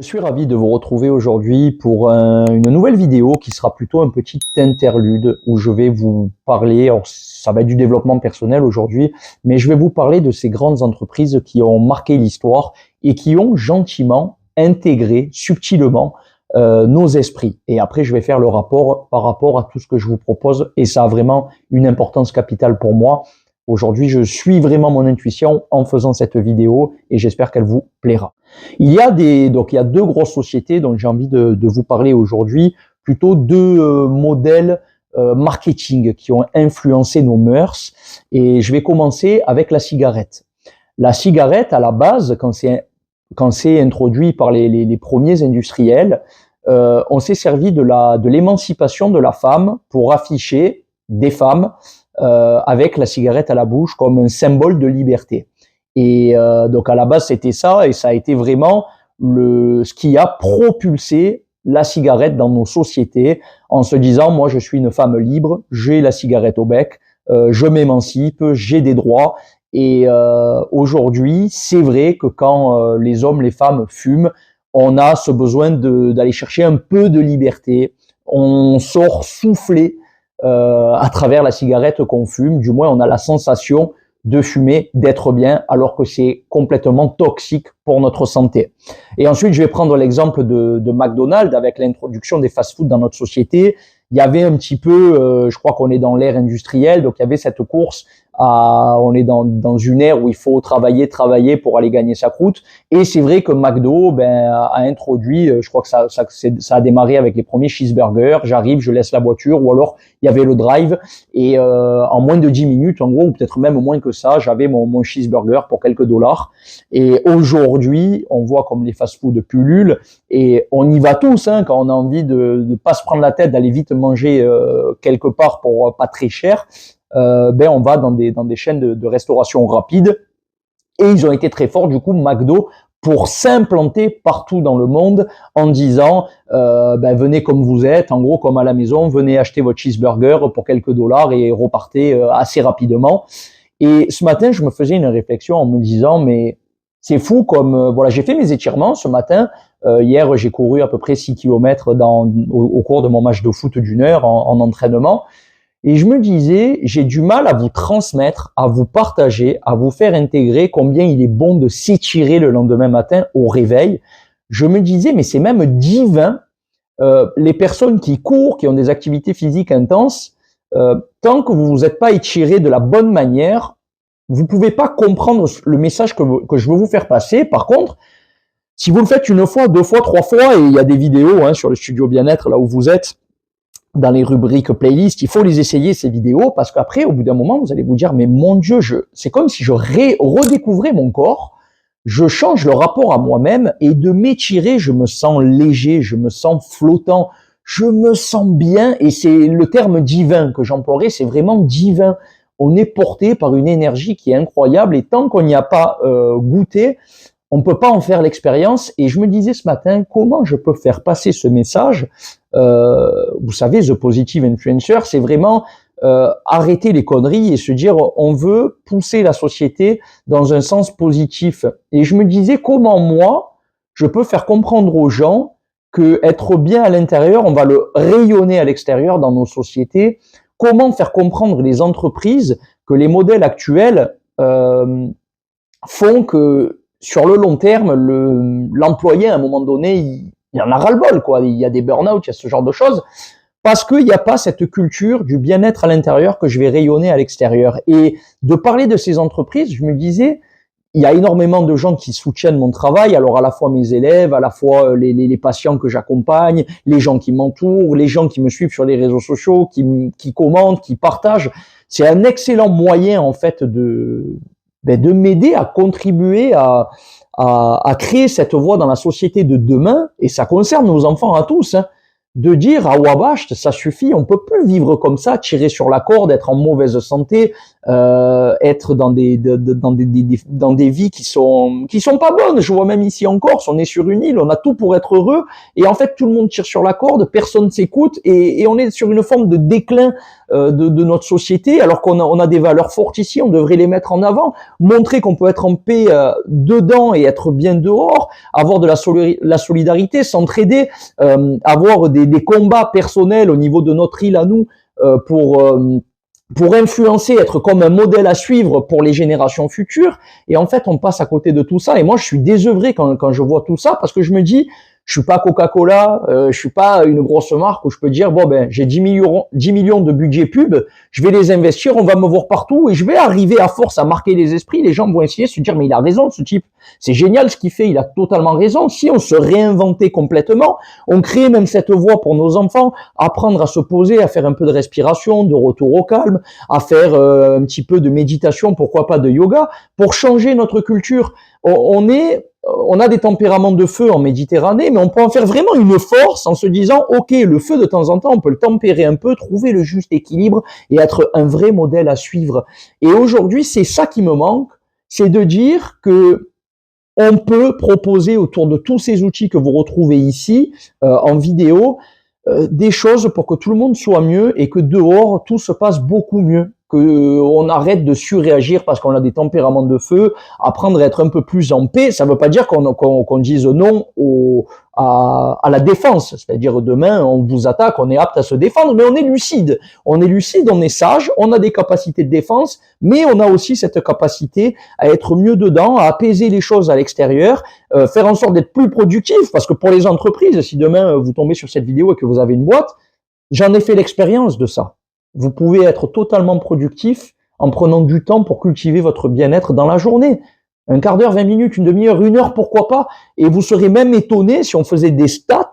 Je suis ravi de vous retrouver aujourd'hui pour une nouvelle vidéo qui sera plutôt un petit interlude où je vais vous parler, alors ça va être du développement personnel aujourd'hui, mais je vais vous parler de ces grandes entreprises qui ont marqué l'histoire et qui ont gentiment intégré subtilement nos esprits. Et après, je vais faire le rapport par rapport à tout ce que je vous propose et ça a vraiment une importance capitale pour moi. Aujourd'hui, je suis vraiment mon intuition en faisant cette vidéo et j'espère qu'elle vous plaira. Il y a deux grosses sociétés dont j'ai envie de vous parler aujourd'hui, plutôt deux modèles marketing qui ont influencé nos mœurs. Et je vais commencer avec la cigarette. La cigarette, à la base, quand c'est introduit par les premiers industriels, on s'est servi de l'émancipation de la femme pour afficher des femmes avec la cigarette à la bouche comme un symbole de liberté. Et donc à la base c'était ça, et ça a été vraiment ce qui a propulsé la cigarette dans nos sociétés, en se disant moi je suis une femme libre, j'ai la cigarette au bec, je m'émancipe, j'ai des droits. Et aujourd'hui c'est vrai que quand les hommes, les femmes fument, on a ce besoin d'aller chercher un peu de liberté, on sort souffler à travers la cigarette qu'on fume, du moins on a la sensation de fumer, d'être bien, alors que c'est complètement toxique pour notre santé. Et ensuite, je vais prendre l'exemple de McDonald's avec l'introduction des fast-foods dans notre société. Il y avait un petit peu, je crois qu'on est dans l'ère industrielle, donc il y avait cette course on est dans une ère où il faut travailler pour aller gagner sa croûte. Et c'est vrai que McDo a introduit, je crois que ça a démarré avec les premiers cheeseburgers. J'arrive, je laisse la voiture, ou alors il y avait le drive. Et en moins de 10 minutes, en gros, ou peut-être même moins que ça, j'avais mon cheeseburger pour quelques dollars. Et aujourd'hui, on voit comme les fast-foods pullulent et on y va tous quand on a envie de pas se prendre la tête, d'aller vite manger quelque part pour pas très cher. On va dans des chaînes de restauration rapide, et ils ont été très forts du coup McDo pour s'implanter partout dans le monde en disant venez comme vous êtes, en gros comme à la maison, venez acheter votre cheeseburger pour quelques dollars et repartez assez rapidement. Et ce matin je me faisais une réflexion en me disant mais c'est fou comme voilà, j'ai fait mes étirements ce matin. Hier j'ai couru à peu près 6 km au cours de mon match de foot d'une heure en entraînement. Et je me disais, j'ai du mal à vous transmettre, à vous partager, à vous faire intégrer combien il est bon de s'étirer le lendemain matin au réveil. Je me disais, mais c'est même divin. Les personnes qui courent, qui ont des activités physiques intenses, tant que vous vous êtes pas étiré de la bonne manière, vous pouvez pas comprendre le message que je veux vous faire passer. Par contre, si vous le faites une fois, deux fois, trois fois, et il y a des vidéos sur le studio bien-être là où vous êtes, dans les rubriques playlist, il faut les essayer ces vidéos, parce qu'après, au bout d'un moment, vous allez vous dire, mais mon Dieu, c'est comme si je redécouvrais mon corps, je change le rapport à moi-même, et de m'étirer, je me sens léger, je me sens flottant, je me sens bien, et c'est le terme divin que j'emploierais, c'est vraiment divin. On est porté par une énergie qui est incroyable, et tant qu'on n'y a pas goûté, on ne peut pas en faire l'expérience. Et je me disais ce matin, comment je peux faire passer ce message? Vous savez, The Positive Influencer, c'est vraiment arrêter les conneries et se dire on veut pousser la société dans un sens positif. Et je me disais comment moi, je peux faire comprendre aux gens que être bien à l'intérieur, on va le rayonner à l'extérieur dans nos sociétés. Comment faire comprendre les entreprises que les modèles actuels font que sur le long terme, l'employé, à un moment donné, il en a ras-le-bol, quoi. Il y a des burn-out, il y a ce genre de choses, parce qu'il n'y a pas cette culture du bien-être à l'intérieur que je vais rayonner à l'extérieur. Et de parler de ces entreprises, je me disais, il y a énormément de gens qui soutiennent mon travail, alors à la fois mes élèves, à la fois les patients que j'accompagne, les gens qui m'entourent, les gens qui me suivent sur les réseaux sociaux, qui commentent, qui partagent. C'est un excellent moyen, en fait, de m'aider à contribuer à créer cette voie dans la société de demain, et ça concerne nos enfants à tous. de dire à Wabash, ça suffit, on peut plus vivre comme ça, tirer sur la corde, être en mauvaise santé, être dans dans des vies qui sont pas bonnes. Je vois même ici en Corse, on est sur une île, on a tout pour être heureux, et en fait tout le monde tire sur la corde, personne s'écoute, et on est sur une forme de déclin de notre société, alors on a des valeurs fortes ici, on devrait les mettre en avant, montrer qu'on peut être en paix dedans et être bien dehors, avoir de la solidarité, s'entraider, avoir des combats personnels au niveau de notre île à nous pour influencer, être comme un modèle à suivre pour les générations futures. Et en fait, on passe à côté de tout ça. Et moi, je suis désœuvré quand je vois tout ça, parce que je me dis, je suis pas Coca-Cola, je suis pas une grosse marque où je peux dire, bon ben, j'ai 10 millions de budget pub, je vais les investir, on va me voir partout, et je vais arriver à force à marquer les esprits. Les gens vont essayer de se dire, mais il a raison, ce type. C'est génial ce qu'il fait, il a totalement raison. Si on se réinventait complètement, on crée même cette voie pour nos enfants, apprendre à se poser, à faire un peu de respiration, de retour au calme, à faire un petit peu de méditation, pourquoi pas de yoga, pour changer notre culture. On a des tempéraments de feu en Méditerranée, mais on peut en faire vraiment une force en se disant, ok, le feu de temps en temps, on peut le tempérer un peu, trouver le juste équilibre et être un vrai modèle à suivre. Et aujourd'hui, c'est ça qui me manque, c'est de dire que on peut proposer autour de tous ces outils que vous retrouvez ici en vidéo des choses pour que tout le monde soit mieux et que dehors tout se passe beaucoup mieux, que on arrête de surréagir parce qu'on a des tempéraments de feu, apprendre à être un peu plus en paix. Ça ne veut pas dire qu'on dise non à la défense, c'est-à-dire demain on vous attaque, on est apte à se défendre, mais on est lucide, on est sage, on a des capacités de défense, mais on a aussi cette capacité à être mieux dedans, à apaiser les choses à l'extérieur, faire en sorte d'être plus productif, parce que pour les entreprises, si demain vous tombez sur cette vidéo et que vous avez une boîte, j'en ai fait l'expérience de ça. Vous pouvez être totalement productif en prenant du temps pour cultiver votre bien-être dans la journée. Un quart d'heure, 20 minutes, une demi-heure, une heure, pourquoi pas. Et vous serez même étonné, si on faisait des stats,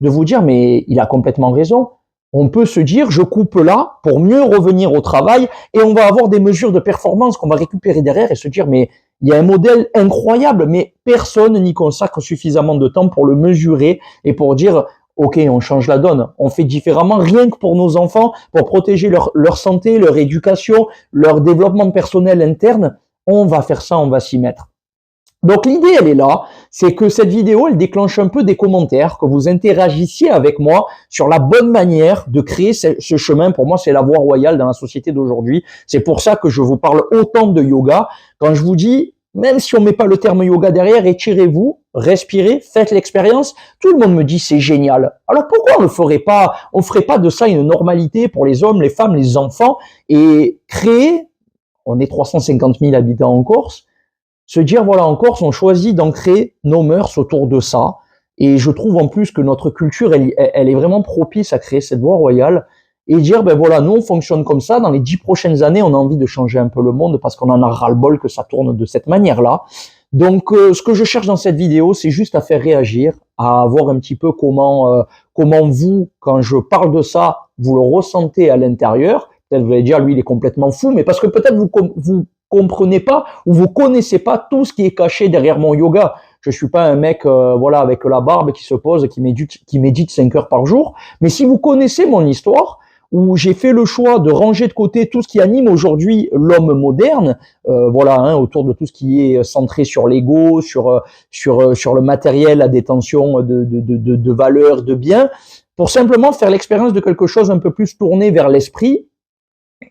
de vous dire, mais il a complètement raison. On peut se dire, je coupe là pour mieux revenir au travail, et on va avoir des mesures de performance qu'on va récupérer derrière et se dire, mais il y a un modèle incroyable, mais personne n'y consacre suffisamment de temps pour le mesurer et pour dire, ok, on change la donne, on fait différemment, rien que pour nos enfants, pour protéger leur santé, leur éducation, leur développement personnel interne, on va faire ça, on va s'y mettre. Donc l'idée, elle est là, c'est que cette vidéo, elle déclenche un peu des commentaires, que vous interagissiez avec moi sur la bonne manière de créer ce chemin. Pour moi, c'est la voie royale dans la société d'aujourd'hui. C'est pour ça que je vous parle autant de yoga. Quand je vous dis, même si on met pas le terme yoga derrière, étirez-vous, respirez, faites l'expérience. Tout le monde me dit c'est génial. Alors pourquoi on ferait pas de ça une normalité pour les hommes, les femmes, les enfants, et créer, on est 350 000 habitants en Corse, se dire voilà, en Corse, on choisit d'ancrer nos mœurs autour de ça. Et je trouve en plus que notre culture, elle est vraiment propice à créer cette voie royale et dire ben voilà, nous on fonctionne comme ça. Dans les 10 prochaines années, on a envie de changer un peu le monde parce qu'on en a ras-le-bol que ça tourne de cette manière-là. Donc, ce que je cherche dans cette vidéo, c'est juste à faire réagir, à voir un petit peu comment vous, quand je parle de ça, vous le ressentez à l'intérieur. Peut-être vous allez dire, lui, il est complètement fou, mais parce que peut-être vous comprenez pas ou vous connaissez pas tout ce qui est caché derrière mon yoga. Je suis pas un mec, voilà, avec la barbe qui se pose, qui médite 5 heures par jour. Mais si vous connaissez mon histoire, où j'ai fait le choix de ranger de côté tout ce qui anime aujourd'hui l'homme moderne, voilà, hein, autour de tout ce qui est centré sur l'ego, sur le matériel, la détention de valeurs, de biens, pour simplement faire l'expérience de quelque chose un peu plus tourné vers l'esprit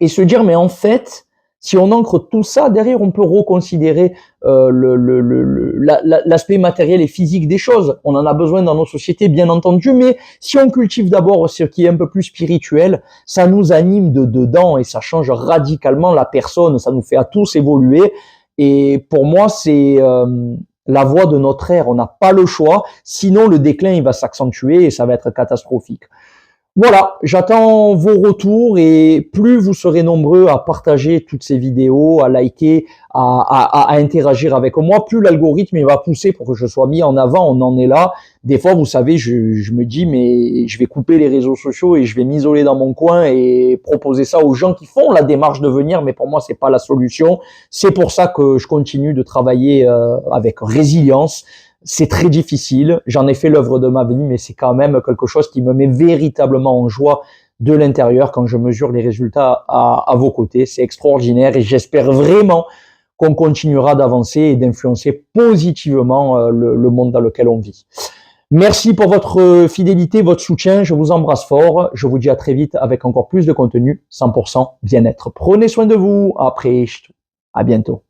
et se dire, mais en fait, si on ancre tout ça, derrière, on peut reconsidérer l'aspect matériel et physique des choses. On en a besoin dans nos sociétés, bien entendu, mais si on cultive d'abord ce qui est un peu plus spirituel, ça nous anime de dedans et ça change radicalement la personne, ça nous fait à tous évoluer. Et pour moi, c'est la voie de notre ère. On n'a pas le choix, sinon le déclin il va s'accentuer et ça va être catastrophique. Voilà, j'attends vos retours et plus vous serez nombreux à partager toutes ces vidéos, à liker, à interagir avec moi, plus l'algorithme il va pousser pour que je sois mis en avant. On en est là. Des fois, vous savez, je me dis, mais je vais couper les réseaux sociaux et je vais m'isoler dans mon coin et proposer ça aux gens qui font la démarche de venir, mais pour moi, c'est pas la solution. C'est pour ça que je continue de travailler avec résilience. C'est très difficile, j'en ai fait l'œuvre de ma vie, mais c'est quand même quelque chose qui me met véritablement en joie de l'intérieur quand je mesure les résultats à vos côtés. C'est extraordinaire et j'espère vraiment qu'on continuera d'avancer et d'influencer positivement le monde dans lequel on vit. Merci pour votre fidélité, votre soutien. Je vous embrasse fort. Je vous dis à très vite avec encore plus de contenu 100% bien-être. Prenez soin de vous. Après, à bientôt.